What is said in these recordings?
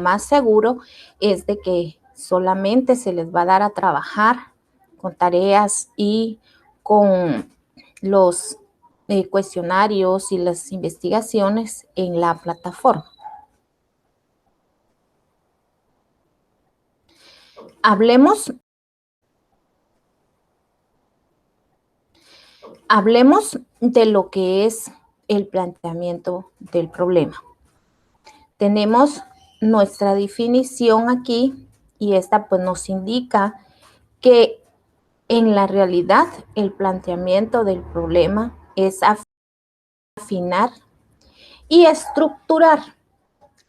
más seguro es de que solamente se les va a dar a trabajar con tareas y con los cuestionarios y las investigaciones en la plataforma. Hablemos de lo que es el planteamiento del problema. Tenemos nuestra definición aquí y esta pues nos indica que en la realidad el planteamiento del problema es afinar y estructurar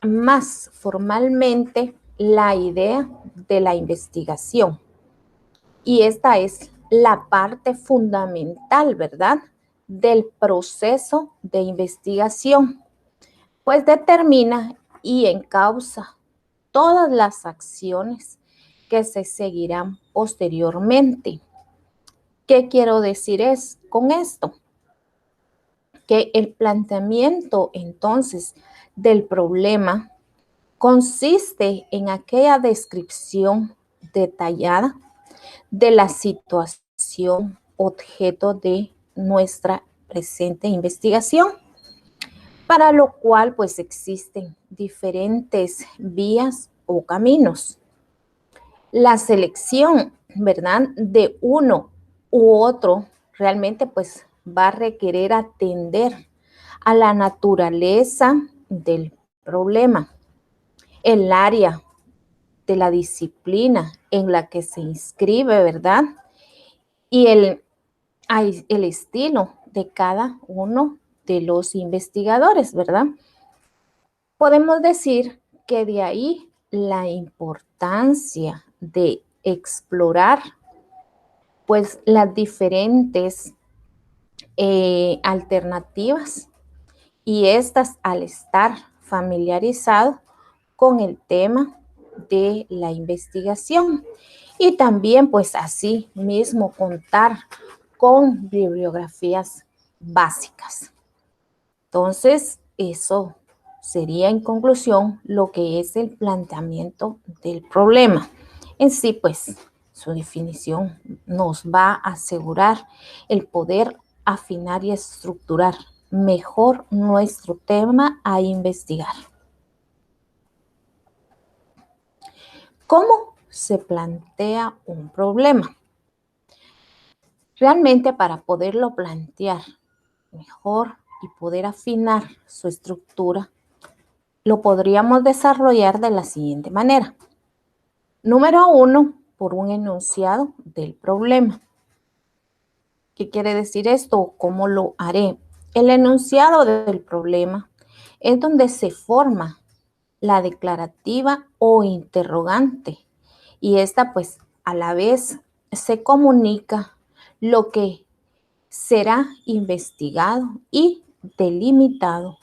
más formalmente la idea de la investigación. Y esta es la parte fundamental, ¿verdad?, del proceso de investigación, pues determina y encausa todas las acciones que se seguirán posteriormente. ¿Qué quiero decir con esto? Que el planteamiento entonces del problema consiste en aquella descripción detallada de la situación objeto de nuestra presente investigación, para lo cual pues existen diferentes vías o caminos. La selección, ¿verdad?, de uno u otro realmente pues va a requerir atender a la naturaleza del problema, el área de la disciplina en la que se inscribe, ¿verdad?, y el estilo de cada uno de los investigadores, ¿verdad? Podemos decir que de ahí la importancia de explorar pues las diferentes alternativas, y estas, al estar familiarizado con el tema de la investigación, y también pues así mismo contar con bibliografías básicas. Entonces, eso sería en conclusión lo que es el planteamiento del problema. En sí, pues, su definición nos va a asegurar el poder afinar y estructurar mejor nuestro tema a investigar. ¿Cómo se plantea un problema? Realmente, para poderlo plantear mejor y poder afinar su estructura, lo podríamos desarrollar de la siguiente manera. Número 1, por un enunciado del problema. ¿Qué quiere decir esto? ¿Cómo lo haré? El enunciado del problema es donde se forma la declarativa o interrogante, y esta pues a la vez se comunica lo que será investigado y delimitado,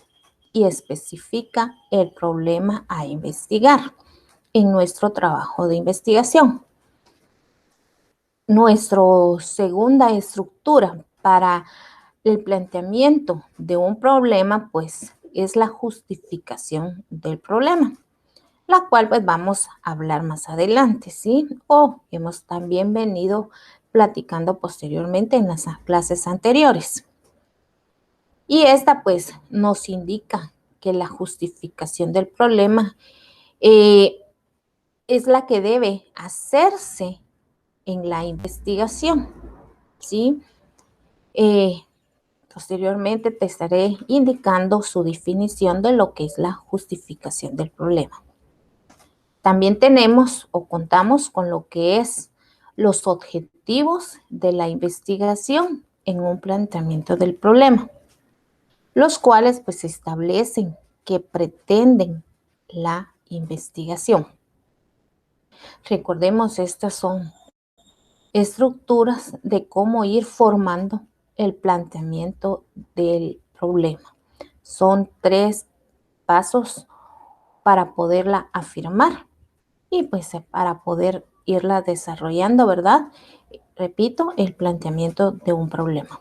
y especifica el problema a investigar en nuestro trabajo de investigación. Nuestra segunda estructura para el planteamiento de un problema pues es la justificación del problema, la cual pues vamos a hablar más adelante, ¿sí? O hemos también venido platicando posteriormente en las clases anteriores. Y esta pues nos indica que la justificación del problema es la que debe hacerse en la investigación, ¿sí? Posteriormente te estaré indicando su definición de lo que es la justificación del problema. También tenemos o contamos con lo que es los objetivos de la investigación en un planteamiento del problema, los cuales pues establecen que pretenden la investigación. Recordemos, estas son estructuras de cómo ir formando el planteamiento del problema. Son 3 pasos para poderla afirmar y pues para poder irla desarrollando, ¿verdad? Repito, el planteamiento de un problema.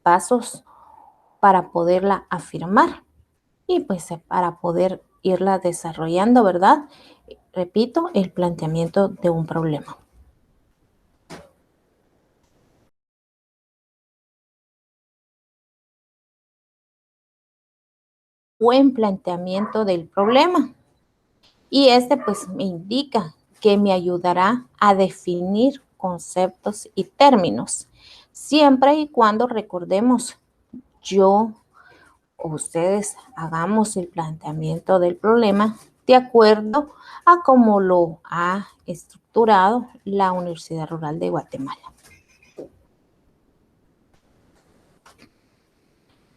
pasos para poderla afirmar y pues para poder irla desarrollando, ¿verdad? Repito, el planteamiento de un problema. Buen planteamiento del problema. Y este pues me indica que me ayudará a definir conceptos y términos, siempre y cuando recordemos yo o ustedes hagamos el planteamiento del problema de acuerdo a cómo lo ha estructurado la Universidad Rural de Guatemala.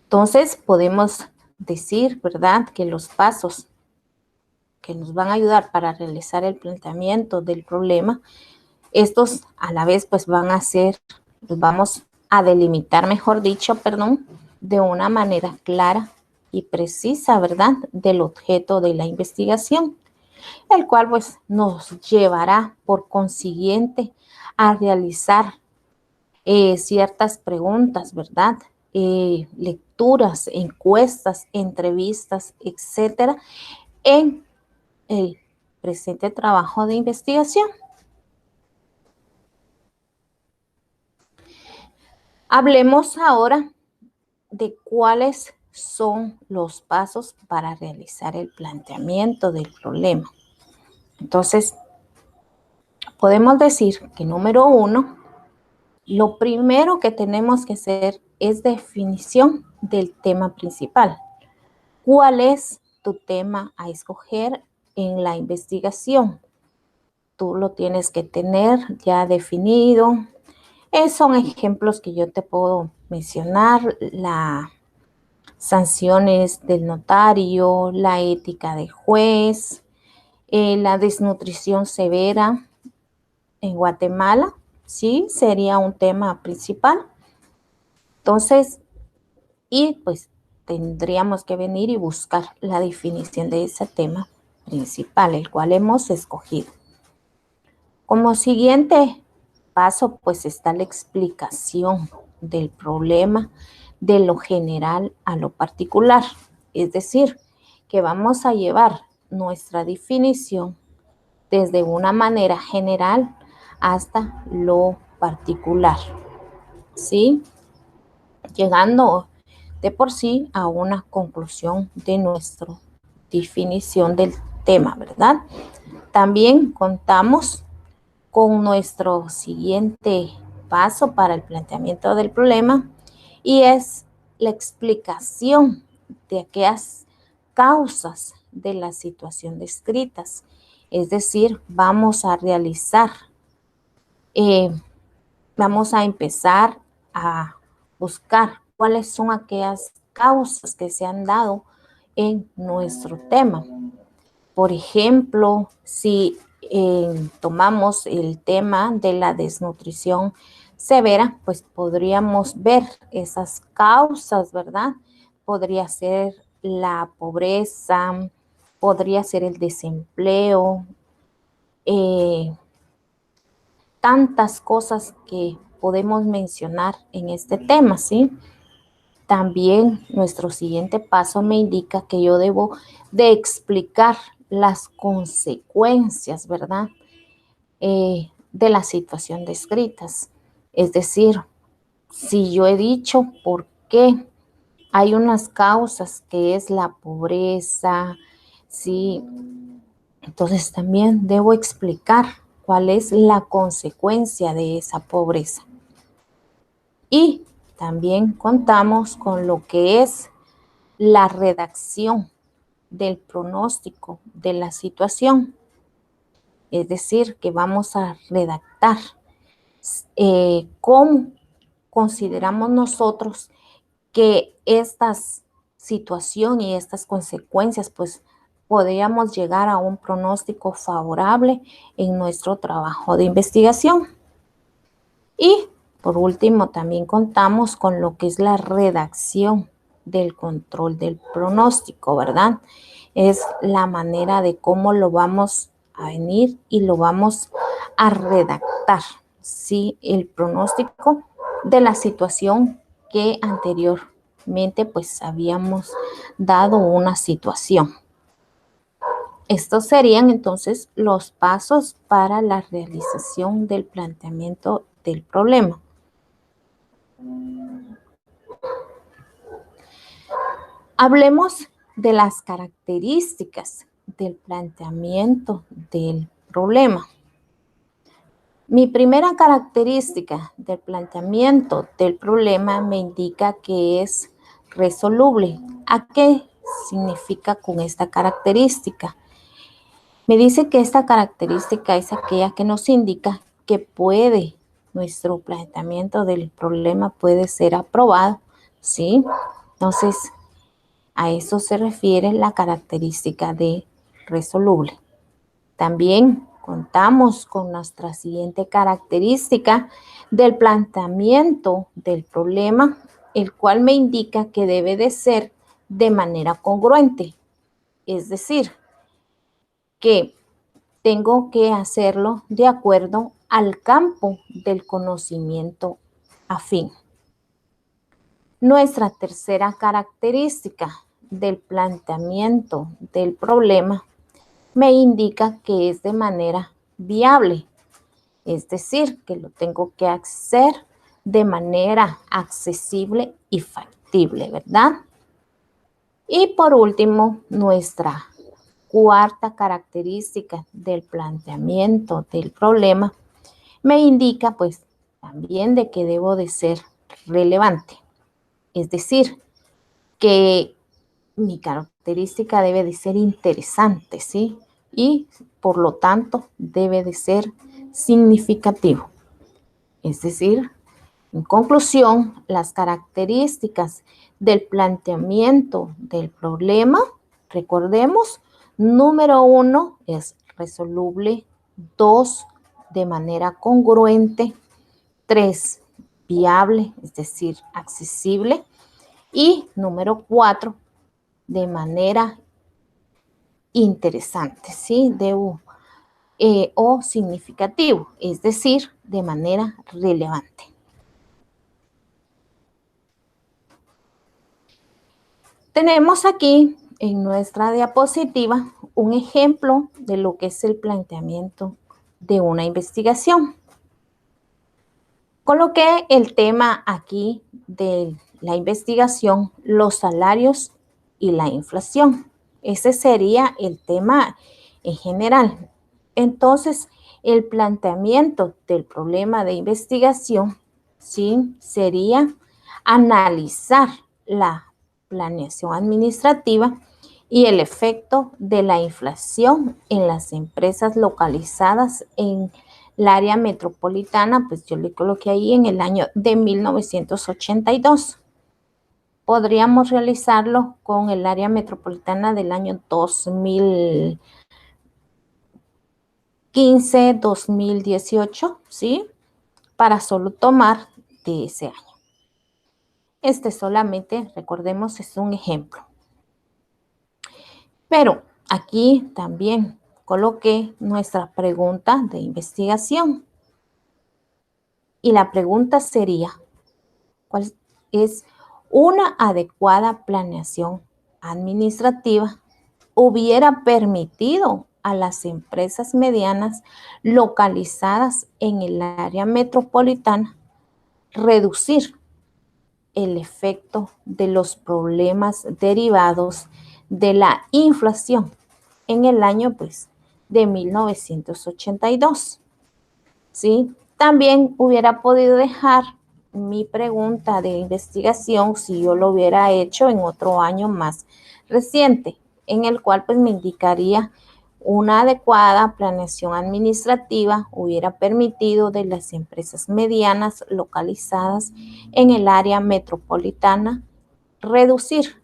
Entonces podemos decir, ¿verdad?, que los pasos que nos van a ayudar para realizar el planteamiento del problema, estos a la vez pues van a ser, los vamos a delimitar, mejor dicho, perdón, de una manera clara y precisa, ¿verdad?, del objeto de la investigación, el cual pues nos llevará por consiguiente a realizar ciertas preguntas, ¿verdad?, lecturas, encuestas, entrevistas, etcétera, en el presente trabajo de investigación. Hablemos ahora de cuáles son los pasos para realizar el planteamiento del problema. Entonces, podemos decir que número 1, lo primero que tenemos que hacer es definición del tema principal. ¿Cuál es tu tema a escoger en la investigación? Tú lo tienes que tener ya definido. Son ejemplos que yo te puedo mencionar: las sanciones del notario, la ética de juez, la desnutrición severa en Guatemala, sí, sería un tema principal. Entonces, y pues tendríamos que venir y buscar la definición de ese tema principal, el cual hemos escogido. Como siguiente paso, pues está la explicación del problema de lo general a lo particular. Es decir, que vamos a llevar nuestra definición desde una manera general hasta lo particular, ¿sí? Llegando de por sí a una conclusión de nuestra definición del tema, ¿verdad? También contamos con nuestro siguiente paso para el planteamiento del problema, y es la explicación de aquellas causas de la situación descritas. Es decir, vamos a realizar, vamos a empezar a buscar cuáles son aquellas causas que se han dado en nuestro tema. Por ejemplo, si tomamos el tema de la desnutrición severa, pues podríamos ver esas causas, ¿verdad? Podría ser la pobreza, podría ser el desempleo, tantas cosas que podemos mencionar en este tema, ¿sí? También nuestro siguiente paso me indica que yo debo de explicar las consecuencias, ¿verdad?, de la situación descritas. Es decir, si yo he dicho por qué hay unas causas que es la pobreza, ¿sí?, entonces también debo explicar cuál es la consecuencia de esa pobreza. Y también contamos con lo que es la redacción del pronóstico de la situación. Es decir, que vamos a redactar cómo consideramos nosotros que esta situación y estas consecuencias, pues podríamos llegar a un pronóstico favorable en nuestro trabajo de investigación. Y por último, también contamos con lo que es la redacción del control del pronóstico, ¿verdad? Es la manera de cómo lo vamos a venir y lo vamos a redactar, ¿sí?, el pronóstico de la situación que anteriormente pues habíamos dado una situación. Estos serían entonces los pasos para la realización del planteamiento del problema. Hablemos de las características del planteamiento del problema. Mi primera característica del planteamiento del problema me indica que es resoluble. ¿A qué significa con esta característica? Me dice que esta característica es aquella que nos indica que nuestro planteamiento del problema puede ser aprobado, ¿sí? Entonces, a eso se refiere la característica de resoluble. También contamos con nuestra siguiente característica del planteamiento del problema, el cual me indica que debe de ser de manera congruente. Es decir, que tengo que hacerlo de acuerdo al campo del conocimiento afín. Nuestra tercera característica del planteamiento del problema me indica que es de manera viable, es decir, que lo tengo que hacer de manera accesible y factible, ¿verdad? Y por último, nuestra cuarta característica del planteamiento del problema me indica pues también de que debo de ser relevante, es decir, que mi característica debe de ser interesante, ¿sí? Y por lo tanto debe de ser significativo. Es decir, en conclusión, las características del planteamiento del problema, recordemos, número 1 es resoluble, 2 de manera congruente, 3 viable, es decir, accesible, y número 4 de manera interesante, ¿sí? O significativo, es decir, de manera relevante. Tenemos aquí en nuestra diapositiva un ejemplo de lo que es el planteamiento de una investigación. Coloqué el tema aquí de la investigación, los salarios y la inflación. Ese sería el tema en general. Entonces, el planteamiento del problema de investigación, ¿sí? Sería analizar la planeación administrativa y el efecto de la inflación en las empresas localizadas en el área metropolitana, pues yo le coloqué ahí en el año de 1982. Podríamos realizarlo con el área metropolitana del año 2015, 2018, ¿sí? Para solo tomar de ese año. Este solamente, recordemos, es un ejemplo. Pero aquí también coloqué nuestra pregunta de investigación. Y la pregunta sería, ¿cuál es una adecuada planeación administrativa? Hubiera permitido a las empresas medianas localizadas en el área metropolitana reducir el efecto de los problemas derivados de la inflación en el año pues de 1982. ¿Sí? También hubiera podido dejar mi pregunta de investigación si yo lo hubiera hecho en otro año más reciente, en el cual pues me indicaría una adecuada planeación administrativa hubiera permitido de las empresas medianas localizadas en el área metropolitana reducir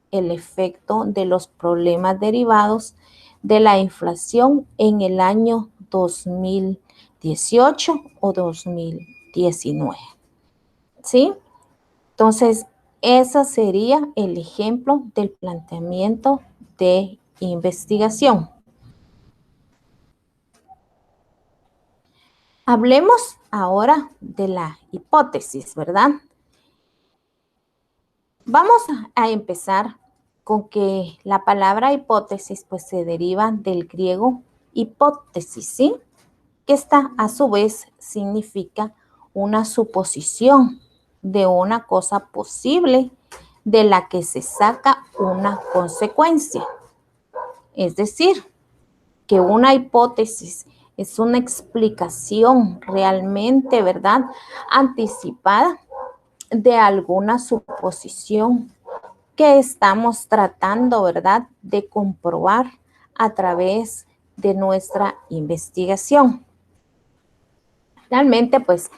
el efecto de los problemas derivados de la inflación en el año 2018 o 2019. ¿Sí? Entonces, ese sería el ejemplo del planteamiento de investigación. Hablemos ahora de la hipótesis, ¿verdad? Vamos a empezar con que la palabra hipótesis pues se deriva del griego hipótesis, ¿sí? Que esta a su vez significa una suposición de una cosa posible de la que se saca una consecuencia. Es decir, que una hipótesis es una explicación realmente, ¿verdad?, anticipada de alguna suposición que estamos tratando, ¿verdad?, de comprobar a través de nuestra investigación. Realmente, pues,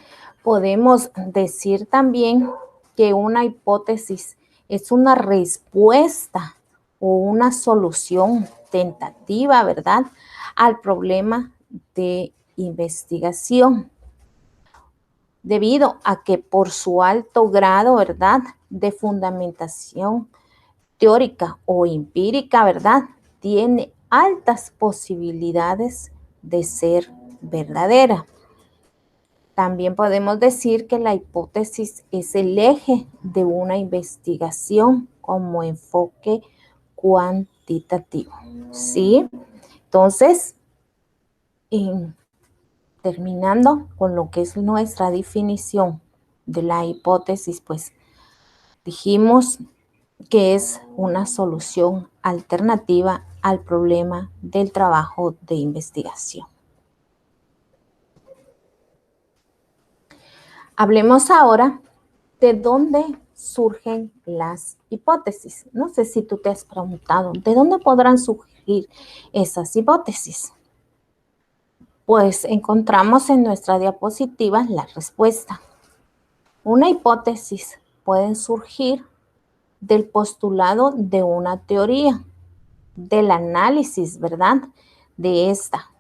podemos decir también que una hipótesis es una respuesta o una solución tentativa, ¿verdad?, al problema de investigación, debido a que por su alto grado, ¿verdad?, de fundamentación teórica o empírica, ¿verdad?, tiene altas posibilidades de ser verdadera. También podemos decir que la hipótesis es el eje de una investigación como enfoque cuantitativo, ¿sí? Entonces, terminando con lo que es nuestra definición de la hipótesis, pues dijimos que es una solución alternativa al problema del trabajo de investigación. Hablemos ahora de dónde surgen las hipótesis. No sé si tú te has preguntado, ¿de dónde podrán surgir esas hipótesis? Pues encontramos en nuestra diapositiva la respuesta. Una hipótesis puede surgir del postulado de una teoría, del análisis, ¿verdad?, de esta,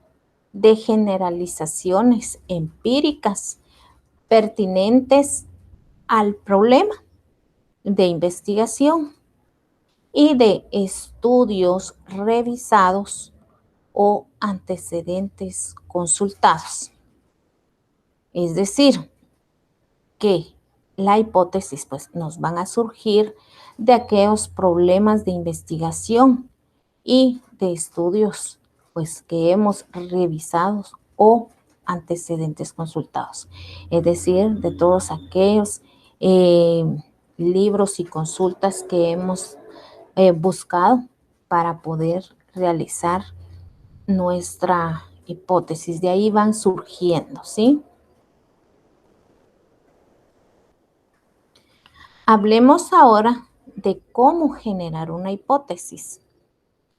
de generalizaciones empíricas pertinentes al problema de investigación y de estudios revisados o antecedentes consultados. Es decir, que la hipótesis pues nos van a surgir de aquellos problemas de investigación y de estudios pues que hemos revisado o antecedentes consultados. Es decir, de todos aquellos libros y consultas que hemos buscado para poder realizar nuestra hipótesis. De ahí van surgiendo, ¿sí? Hablemos ahora de cómo generar una hipótesis.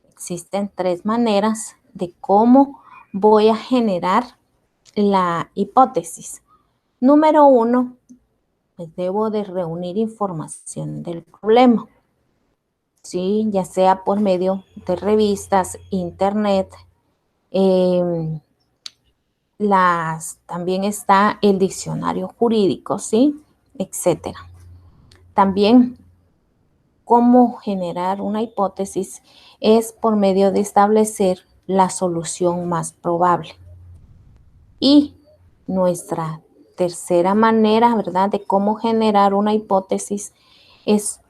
Existen tres maneras de cómo voy a generar la hipótesis. Número uno, pues debo de reunir información del problema, ¿sí? Ya sea por medio de revistas, internet, también está el diccionario jurídico, ¿sí?, etcétera. También, cómo generar una hipótesis es por medio de establecer la solución más probable. Y nuestra tercera manera, ¿verdad?, de cómo generar una hipótesis es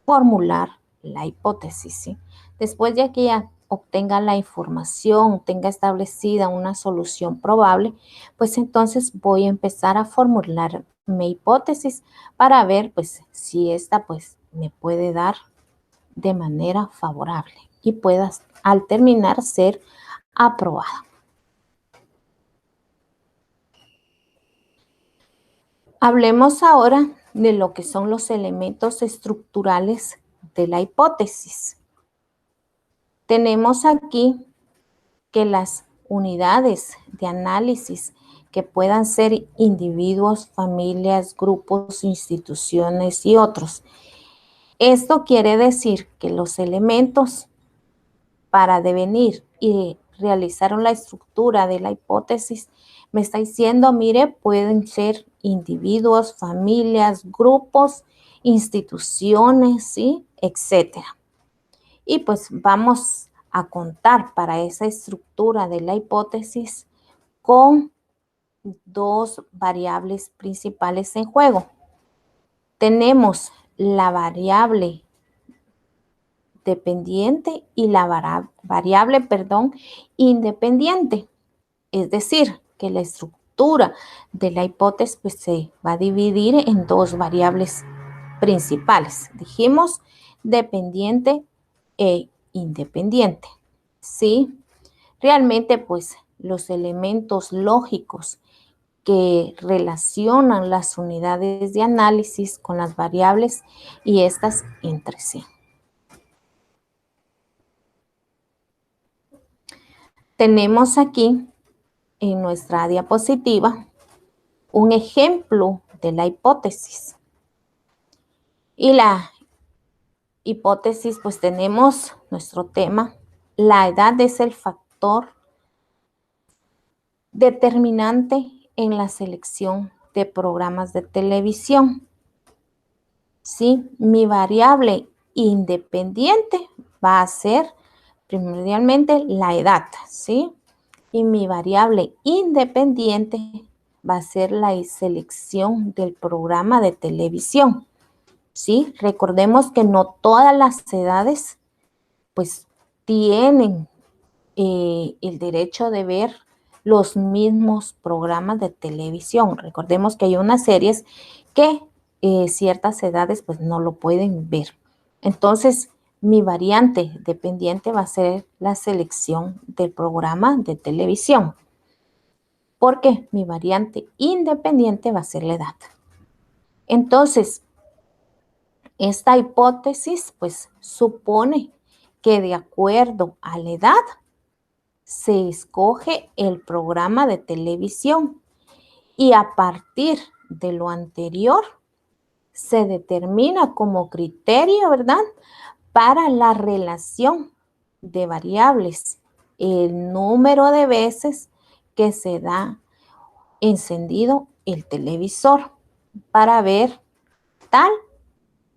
formular la hipótesis, ¿sí? Después de que ya obtenga la información, tenga establecida una solución probable, pues entonces voy a empezar a formular mi hipótesis para ver pues si esta pues me puede dar de manera favorable y pueda al terminar ser aprobada. Hablemos ahora de lo que son los elementos estructurales de la hipótesis. Tenemos aquí que las unidades de análisis que puedan ser individuos, familias, grupos, instituciones y otros. Esto quiere decir que los elementos para devenir y realizar la estructura de la hipótesis me está diciendo, mire, pueden ser individuos, familias, grupos, instituciones, ¿sí?, etcétera. Y pues vamos a contar para esa estructura de la hipótesis con dos variables principales en juego. Tenemos la variable dependiente y la variable, independiente. Es decir, que la estructura de la hipótesis pues, se va a dividir en dos variables principales. Dijimos dependiente e independiente. ¿Sí? Realmente, pues, los elementos lógicos que relacionan las unidades de análisis con las variables y estas entre sí. Tenemos aquí en nuestra diapositiva un ejemplo de la hipótesis. Y la hipótesis, pues tenemos nuestro tema. La edad es el factor determinante en la selección de programas de televisión. ¿Sí? Mi variable independiente va a ser primordialmente la edad, ¿sí? Y mi variable independiente va a ser la selección del programa de televisión, ¿sí? Recordemos que no todas las edades, pues, tienen el derecho de ver los mismos programas de televisión. Recordemos que hay unas series que ciertas edades, pues, no lo pueden ver. Entonces, mi variante dependiente va a ser la selección del programa de televisión, porque mi variante independiente va a ser la edad. Entonces, esta hipótesis, pues, supone que de acuerdo a la edad, se escoge el programa de televisión y a partir de lo anterior, se determina como criterio, ¿verdad?, para la relación de variables, el número de veces que se da encendido el televisor para ver tal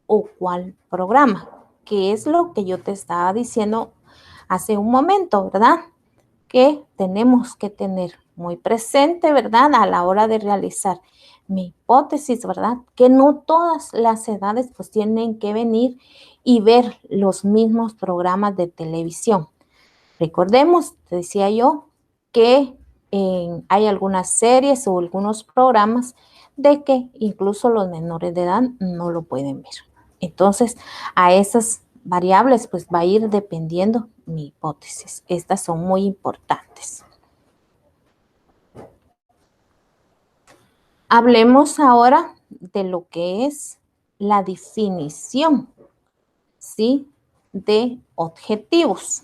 o cual programa, que es lo que yo te estaba diciendo hace un momento, ¿verdad?, que tenemos que tener muy presente, ¿verdad?, a la hora de realizar mi hipótesis, ¿verdad?, que no todas las edades pues tienen que venir y ver los mismos programas de televisión. Recordemos, te decía yo, que hay algunas series o algunos programas de que incluso los menores de edad no lo pueden ver. Entonces, a esas variables pues va a ir dependiendo mi hipótesis. Estas son muy importantes. Hablemos ahora de lo que es la definición, ¿sí?, de objetivos.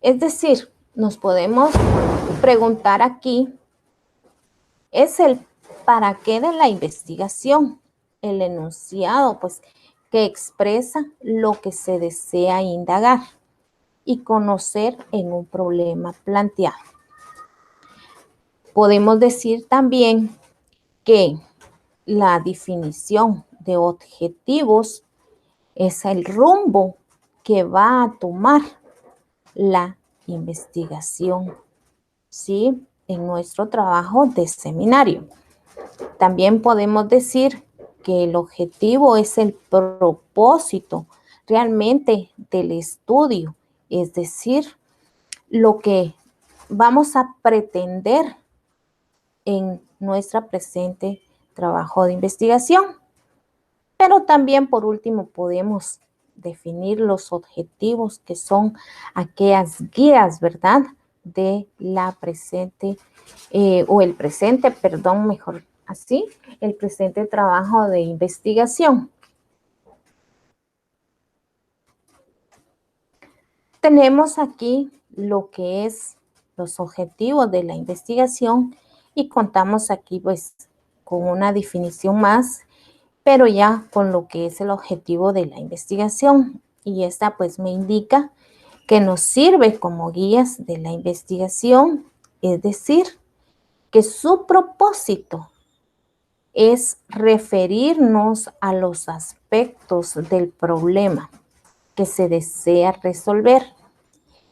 Es decir, nos podemos preguntar aquí, ¿es el para qué de la investigación? El enunciado, pues, que expresa lo que se desea indagar y conocer en un problema planteado. Podemos decir también que la definición de objetivos es el rumbo que va a tomar la investigación, ¿sí?, en nuestro trabajo de seminario. También podemos decir que el objetivo es el propósito realmente del estudio, es decir, lo que vamos a pretender en nuestra presente trabajo de investigación. Pero también, por último, podemos definir los objetivos, que son aquellas guías, ¿verdad?, de la presente, mejor así, el presente trabajo de investigación. Tenemos aquí lo que es los objetivos de la investigación y contamos aquí pues con una definición más, pero ya con lo que es el objetivo de la investigación. Y esta pues me indica que nos sirve como guías de la investigación, es decir, que su propósito es referirnos a los aspectos del problema que se desea resolver.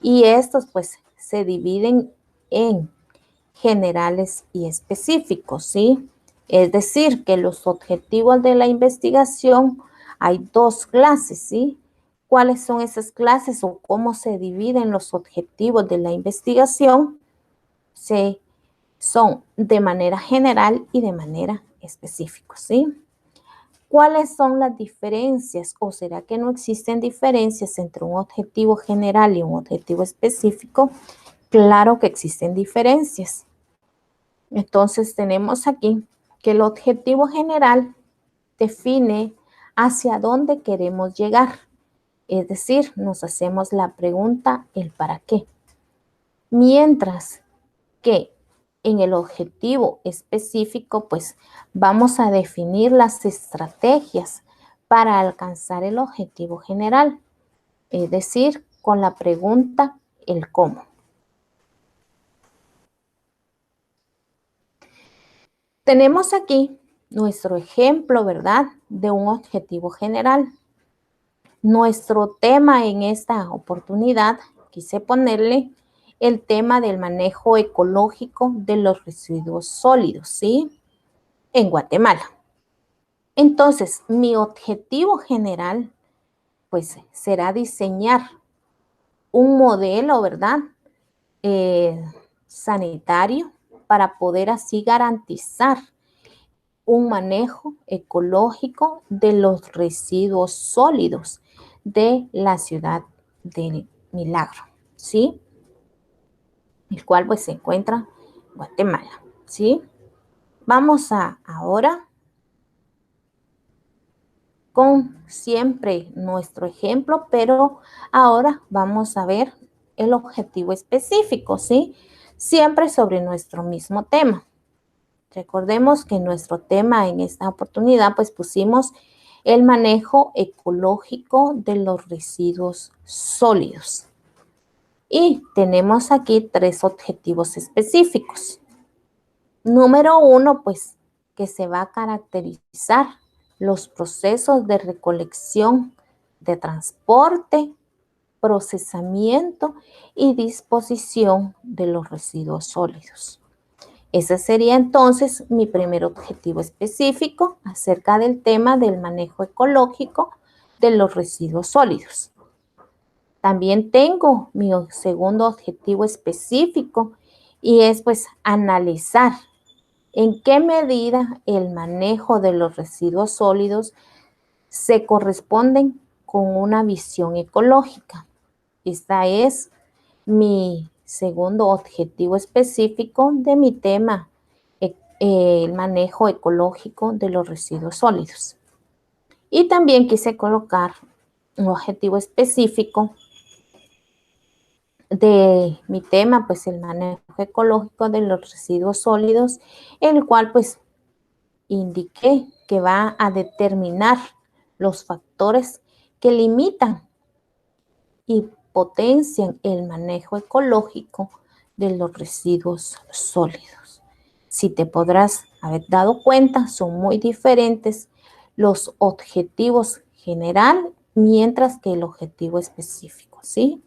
Y estos pues se dividen en generales y específicos, ¿sí? Es decir, que los objetivos de la investigación hay dos clases, ¿sí? ¿Cuáles son esas clases o cómo se dividen los objetivos de la investigación? Son de manera general y de manera específica, ¿sí? ¿Cuáles son las diferencias o será que no existen diferencias entre un objetivo general y un objetivo específico? Claro que existen diferencias. Entonces tenemos aquí que el objetivo general define hacia dónde queremos llegar. Es decir, nos hacemos la pregunta, ¿el para qué? Mientras que en el objetivo específico, pues vamos a definir las estrategias para alcanzar el objetivo general. Es decir, con la pregunta, ¿el cómo? Tenemos aquí nuestro ejemplo, ¿verdad?, de un objetivo general. Nuestro tema en esta oportunidad, quise ponerle el tema del manejo ecológico de los residuos sólidos, ¿sí?, en Guatemala. Entonces, mi objetivo general, pues, será diseñar un modelo, ¿verdad?, sanitario para poder así garantizar un manejo ecológico de los residuos sólidos de la ciudad de Milagro, ¿sí? El cual pues se encuentra en Guatemala, ¿sí? Vamos ahora con siempre nuestro ejemplo, pero ahora vamos a ver el objetivo específico, ¿sí? Siempre sobre nuestro mismo tema. Recordemos que nuestro tema en esta oportunidad, pues pusimos el manejo ecológico de los residuos sólidos. Y tenemos aquí 3 objetivos específicos. Número 1, pues, que se va a caracterizar los procesos de recolección, de transporte, procesamiento y disposición de los residuos sólidos. Ese sería entonces mi primer objetivo específico acerca del tema del manejo ecológico de los residuos sólidos. También tengo mi segundo objetivo específico y es pues analizar en qué medida el manejo de los residuos sólidos se corresponden con una visión ecológica. Esta es mi segundo objetivo específico de mi tema, el manejo ecológico de los residuos sólidos. Y también quise colocar un objetivo específico de mi tema, pues el manejo ecológico de los residuos sólidos, el cual pues indiqué que va a determinar los factores que limitan y potencian el manejo ecológico de los residuos sólidos. Si te podrás haber dado cuenta, son muy diferentes los objetivos general mientras que el objetivo específico, ¿sí?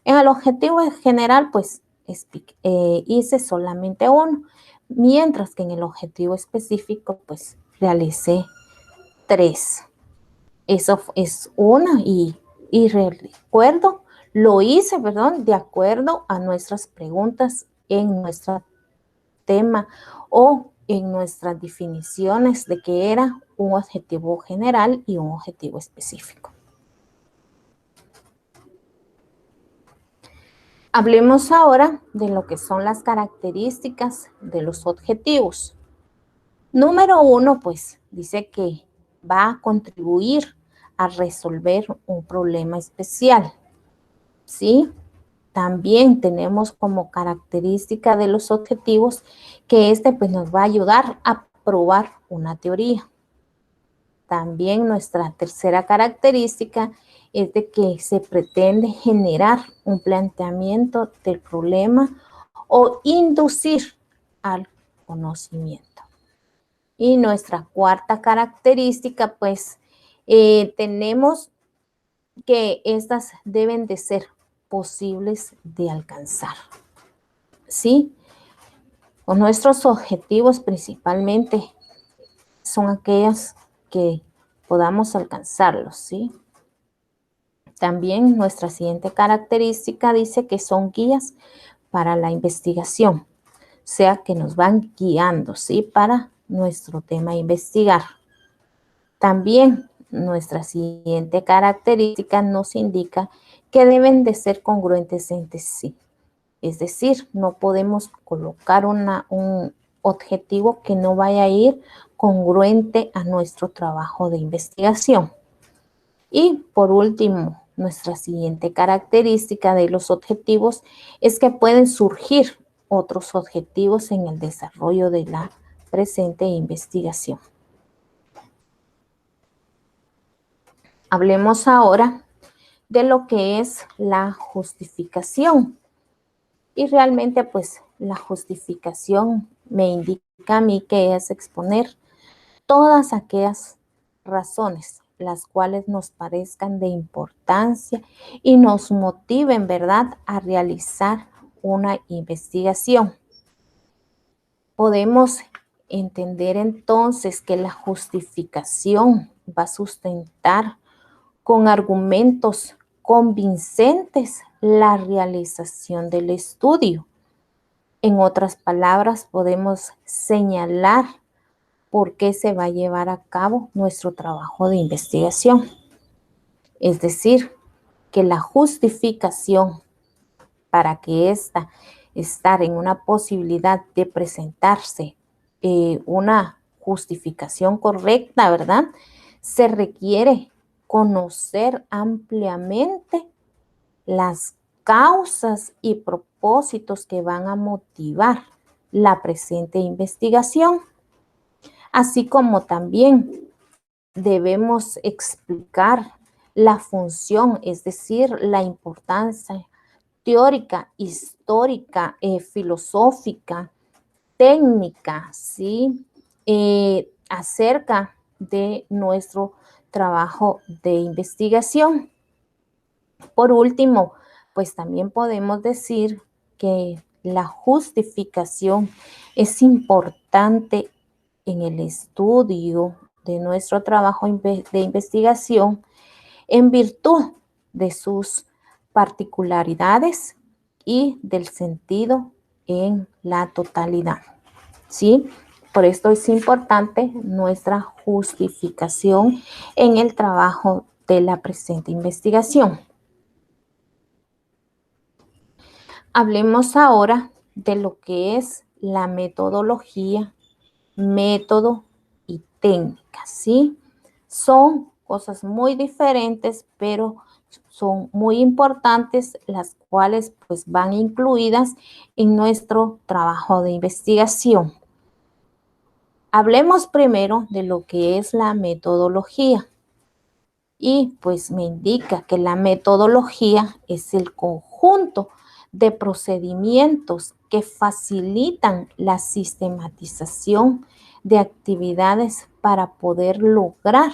En el objetivo general, pues, hice solamente uno, mientras que en el objetivo específico, pues, realicé 3. Eso es una y recuerdo, lo hice, perdón, de acuerdo a nuestras preguntas en nuestro tema o en nuestras definiciones de que era un objetivo general y un objetivo específico. Hablemos ahora de lo que son las características de los objetivos. Número 1, pues, dice que va a contribuir a resolver un problema especial, ¿sí? También tenemos como característica de los objetivos que pues, nos va a ayudar a probar una teoría. También nuestra tercera característica es de que se pretende generar un planteamiento del problema o inducir al conocimiento. Y nuestra cuarta característica, pues, tenemos que estas deben de ser posibles de alcanzar, ¿sí? Con nuestros objetivos principalmente son aquellas que podamos alcanzarlos, ¿sí? También nuestra siguiente característica dice que son guías para la investigación, o sea que nos van guiando, ¿sí? Para nuestro tema a investigar. También nuestra siguiente característica nos indica que deben de ser congruentes entre sí. Es decir, no podemos colocar un objetivo que no vaya a ir congruente a nuestro trabajo de investigación. Y por último, nuestra siguiente característica de los objetivos es que pueden surgir otros objetivos en el desarrollo de la presente investigación. Hablemos ahora de lo que es la justificación. Y realmente, pues, la justificación me indica a mí que es exponer todas aquellas razones las cuales nos parezcan de importancia y nos motiven, ¿verdad?, a realizar una investigación. Podemos entender entonces que la justificación va a sustentar con argumentos convincentes la realización del estudio. En otras palabras, podemos señalar por qué se va a llevar a cabo nuestro trabajo de investigación. Es decir, que la justificación para que estar en una posibilidad de presentarse una justificación correcta, ¿verdad? Se requiere conocer ampliamente las causas y propósitos que van a motivar la presente investigación, así como también debemos explicar la función, es decir, la importancia teórica, histórica, filosófica, técnica, ¿sí? Acerca de nuestro trabajo de investigación. Por último, pues también podemos decir que la justificación es importante en el estudio de nuestro trabajo de investigación en virtud de sus particularidades y del sentido en la totalidad, ¿sí? Por esto es importante nuestra justificación en el trabajo de la presente investigación. Hablemos ahora de lo que es la metodología, método y técnica, ¿sí? Son cosas muy diferentes, pero son muy importantes, las cuales pues van incluidas en nuestro trabajo de investigación. Hablemos primero de lo que es la metodología. Y pues me indica que la metodología es el conjunto de procedimientos que facilitan la sistematización de actividades para poder lograr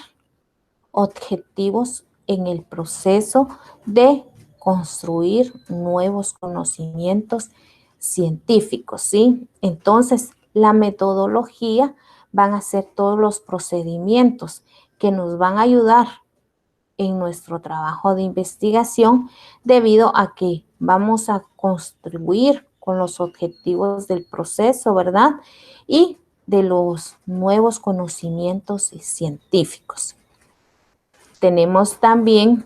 objetivos en el proceso de construir nuevos conocimientos científicos, ¿sí? Entonces, la metodología van a ser todos los procedimientos que nos van a ayudar en nuestro trabajo de investigación debido a que vamos a contribuir con los objetivos del proceso, ¿verdad? Y de los nuevos conocimientos científicos. Tenemos también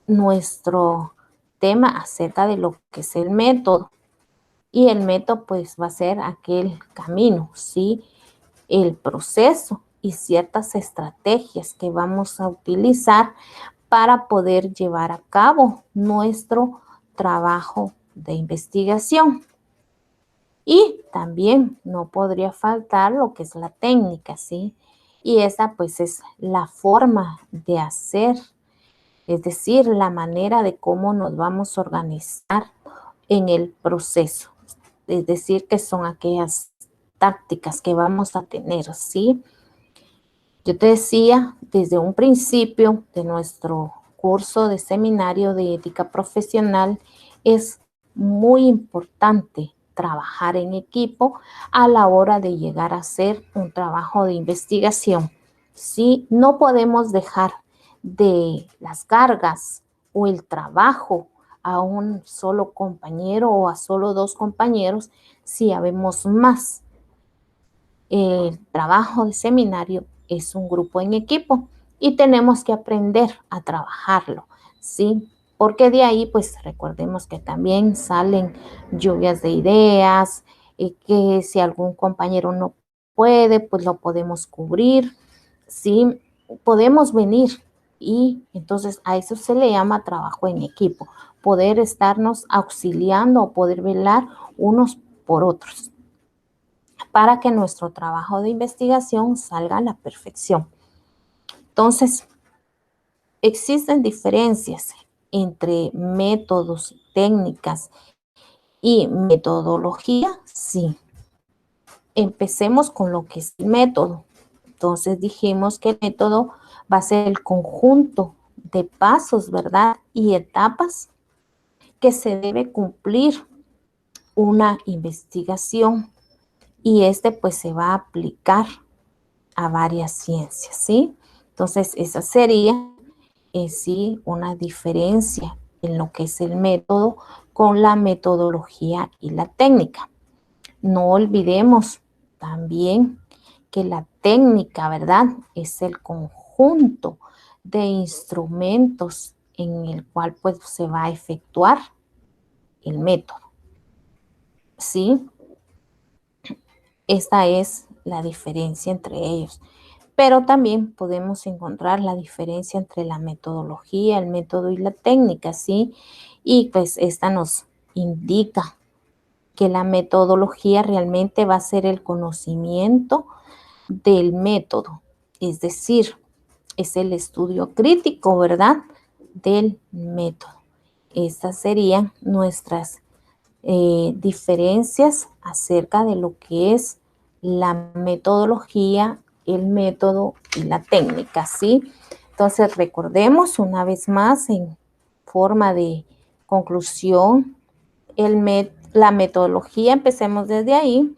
nuestro tema acerca de lo que es el método. Y el método pues va a ser aquel camino, ¿sí? El proceso y ciertas estrategias que vamos a utilizar para poder llevar a cabo nuestro trabajo de investigación. Y también no podría faltar lo que es la técnica, ¿sí? Y esa pues es la forma de hacer, es decir, la manera de cómo nos vamos a organizar en el proceso. Es decir, que son aquellas tácticas que vamos a tener, ¿sí? Yo te decía desde un principio de nuestro curso de seminario de ética profesional, es muy importante trabajar en equipo a la hora de llegar a hacer un trabajo de investigación. ¿Sí? No podemos dejar de las cargas o el trabajo a un solo compañero o a solo dos compañeros si habemos más. El trabajo de seminario es un grupo en equipo y tenemos que aprender a trabajarlo, ¿sí? Porque de ahí, pues recordemos que también salen lluvias de ideas, que si algún compañero no puede, pues lo podemos cubrir, ¿sí? Podemos venir y entonces a eso se le llama trabajo en equipo, poder estarnos auxiliando o poder velar unos por otros para que nuestro trabajo de investigación salga a la perfección. Entonces, existen diferencias entre métodos, técnicas y metodología, sí. Empecemos con lo que es el método. Entonces dijimos que el método va a ser el conjunto de pasos, ¿verdad? Y etapas que se debe cumplir una investigación y pues se va a aplicar a varias ciencias, ¿sí? Entonces, esa sería, sí, una diferencia en lo que es el método con la metodología y la técnica. No olvidemos también que la técnica, ¿verdad? Es el conjunto de instrumentos en el cual pues se va a efectuar el método, ¿sí? Esta es la diferencia entre ellos. Pero también podemos encontrar la diferencia entre la metodología, el método y la técnica, ¿sí? Y pues esta nos indica que la metodología realmente va a ser el conocimiento del método, es decir, es el estudio crítico, ¿verdad? Del método. Estas serían nuestras diferencias acerca de lo que es la metodología, el método y la técnica, ¿sí? Entonces recordemos una vez más en forma de conclusión, la metodología, empecemos desde ahí,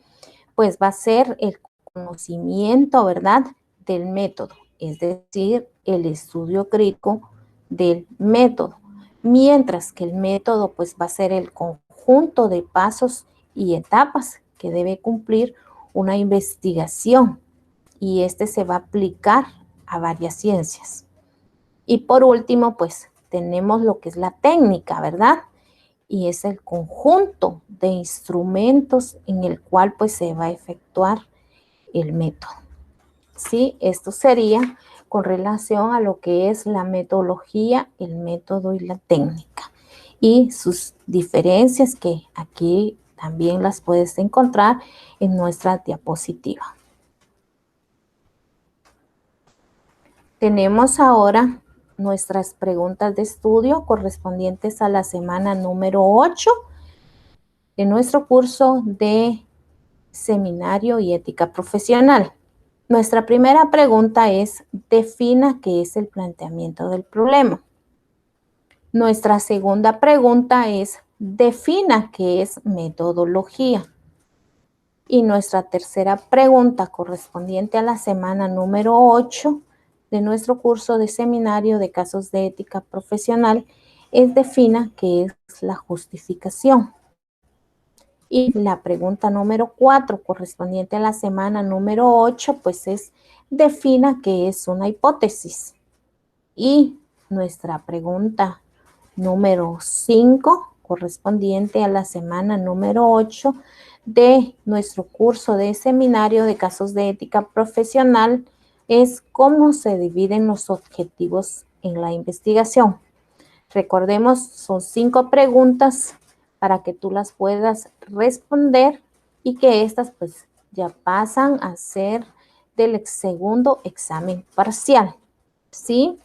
pues va a ser el conocimiento, ¿verdad?, del método, es decir, el estudio crítico del método, mientras que el método pues va a ser el conjunto de pasos y etapas que debe cumplir una investigación y se va a aplicar a varias ciencias. Y por último, pues tenemos lo que es la técnica, ¿verdad? Y es el conjunto de instrumentos en el cual pues se va a efectuar el método. ¿Sí? Esto sería con relación a lo que es la metodología, el método y la técnica. Y sus diferencias que aquí también las puedes encontrar en nuestra diapositiva. Tenemos ahora nuestras preguntas de estudio correspondientes a la semana número 8 de nuestro curso de Seminario y Ética Profesional. Nuestra primera pregunta es, defina qué es el planteamiento del problema. Nuestra segunda pregunta es, defina qué es metodología. Y nuestra tercera pregunta, correspondiente a la semana número 8 de nuestro curso de Seminario de Casos de Ética Profesional, es defina qué es la justificación. Y la pregunta número 4, correspondiente a la semana número 8, pues es, defina qué es una hipótesis. Y nuestra pregunta número 5, correspondiente a la semana número 8 de nuestro curso de Seminario de Casos de Ética Profesional, es cómo se dividen los objetivos en la investigación. Recordemos, son 5 preguntas para que tú las puedas responder y que estas pues ya pasan a ser del segundo examen parcial, ¿sí?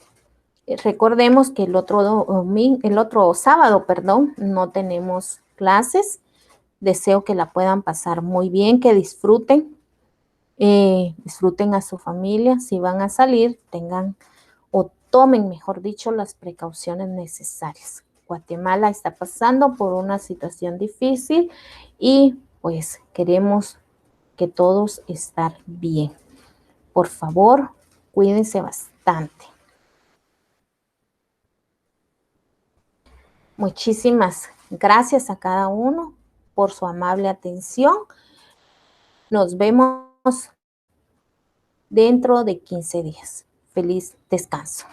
Recordemos que el otro sábado, no tenemos clases. Deseo que la puedan pasar muy bien, que disfruten a su familia. Si van a salir, tengan o tomen, mejor dicho, las precauciones necesarias. Guatemala está pasando por una situación difícil y pues queremos que todos estar bien. Por favor, cuídense bastante. Muchísimas gracias a cada uno por su amable atención. Nos vemos dentro de 15 días. Feliz descanso.